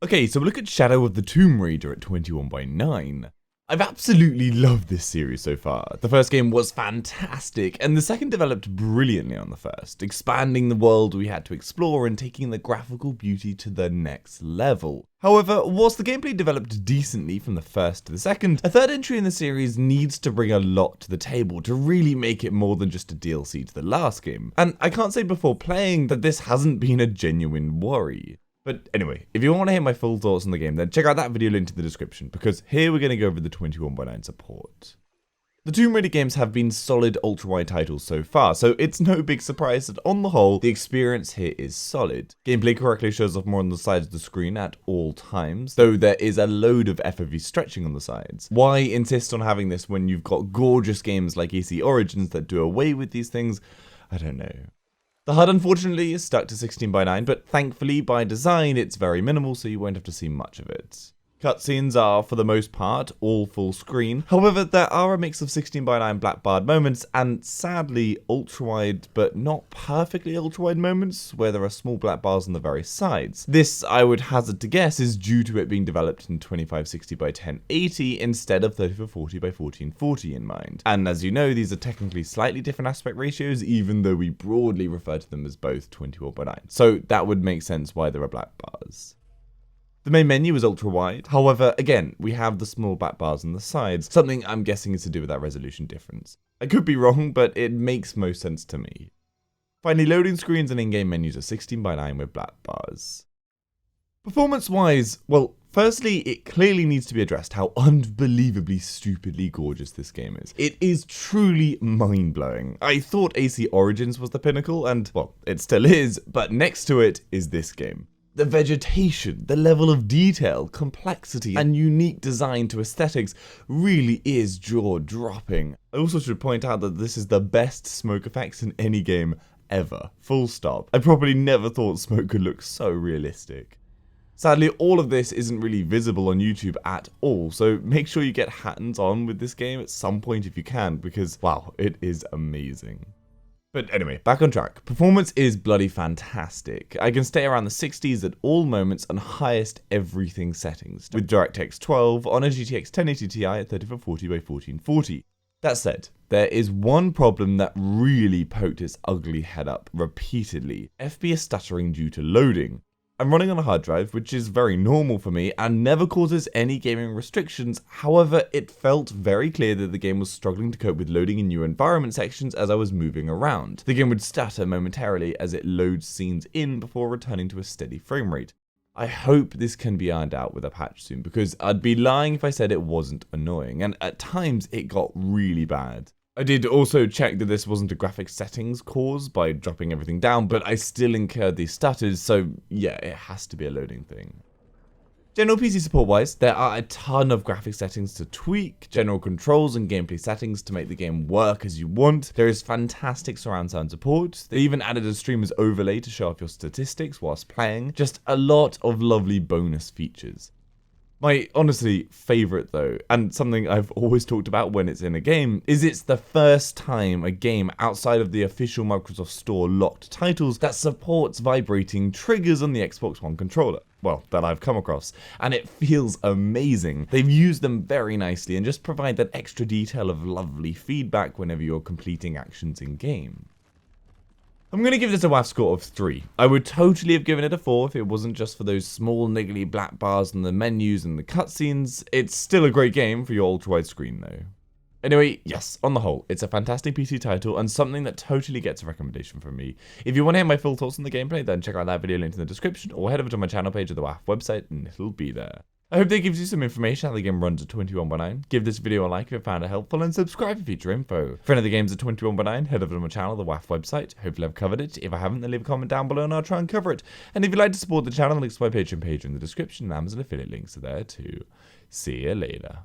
Okay, so look at Shadow of the Tomb Raider at 21:9. I've absolutely loved this series so far. The first game was fantastic, and the second developed brilliantly on the first, expanding the world we had to explore and taking the graphical beauty to the next level. However, whilst the gameplay developed decently from the first to the second, a third entry in the series needs to bring a lot to the table to really make it more than just a DLC to the last game. And I can't say before playing that this hasn't been a genuine worry. But anyway, if you want to hear my full thoughts on the game, then check out that video linked in the description, because here we're going to go over the 21:9 support. The Tomb Raider games have been solid ultra-wide titles so far, so it's no big surprise that on the whole, the experience here is solid. Gameplay correctly shows off more on the sides of the screen at all times, though there is a load of FOV stretching on the sides. Why insist on having this when you've got gorgeous games like AC Origins that do away with these things? I don't know. The HUD unfortunately is stuck to 16:9, but thankfully by design it's very minimal, so you won't have to see much of it. Cutscenes are, for the most part, all full screen. However, there are a mix of 16:9 black barred moments and, sadly, ultra-wide but not perfectly ultra-wide moments where there are small black bars on the very sides. This, I would hazard to guess, is due to it being developed in 2560x1080 instead of 3440x1440 in mind. And as you know, these are technically slightly different aspect ratios, even though we broadly refer to them as both 21:9. So that would make sense why there are black bars. The main menu is ultra-wide, however, again, we have the small black bars on the sides, something I'm guessing is to do with that resolution difference. I could be wrong, but it makes most sense to me. Finally, loading screens and in-game menus are 16:9 with black bars. Performance-wise, well, firstly, it clearly needs to be addressed how unbelievably stupidly gorgeous this game is. It is truly mind-blowing. I thought AC Origins was the pinnacle, and, well, it still is, but next to it is this game. The vegetation, the level of detail, complexity, and unique design to aesthetics really is jaw-dropping. I also should point out that this is the best smoke effects in any game ever. Full stop. I probably never thought smoke could look so realistic. Sadly, all of this isn't really visible on YouTube at all, so make sure you get hands-on with this game at some point if you can, because wow, it is amazing. But anyway, back on track. Performance is bloody fantastic. I can stay around the 60s at all moments on highest everything settings, with DirectX 12 on a GTX 1080 Ti at 3440x1440. That said, there is one problem that really poked its ugly head up repeatedly: FPS stuttering due to loading. I'm running on a hard drive, which is very normal for me and never causes any gaming restrictions. However, it felt very clear that the game was struggling to cope with loading in new environment sections as I was moving around. The game would stutter momentarily as it loads scenes in before returning to a steady frame rate. I hope this can be ironed out with a patch soon, because I'd be lying if I said it wasn't annoying, and at times it got really bad. I did also check that this wasn't a graphics settings cause by dropping everything down, but I still incurred these stutters, so yeah, it has to be a loading thing. General PC support wise, there are a ton of graphics settings to tweak, general controls and gameplay settings to make the game work as you want. There is fantastic surround sound support. They even added a streamer's overlay to show off your statistics whilst playing. Just a lot of lovely bonus features. My honestly favourite though, and something I've always talked about when it's in a game, is it's the first time a game outside of the official Microsoft Store locked titles that supports vibrating triggers on the Xbox One controller. Well, that I've come across, and it feels amazing. They've used them very nicely and just provide that extra detail of lovely feedback whenever you're completing actions in game. I'm going to give this a WAF score of 3. I would totally have given it a 4 if it wasn't just for those small niggly black bars in the menus and the cutscenes. It's still a great game for your ultra-wide screen though. Anyway, yes, on the whole, it's a fantastic PC title and something that totally gets a recommendation from me. If you want to hear my full thoughts on the gameplay, then check out that video linked in the description, or head over to my channel page of the WAF website and it'll be there. I hope that gives you some information how the game runs at 21:9. Give this video a like if you found it helpful, and subscribe for future info. For any of the games at 21:9, head over to my channel, the WAF website. Hopefully I've covered it. If I haven't, then leave a comment down below and I'll try and cover it. And if you'd like to support the channel, the links to my Patreon page are in the description, and Amazon affiliate links are there too. See you later.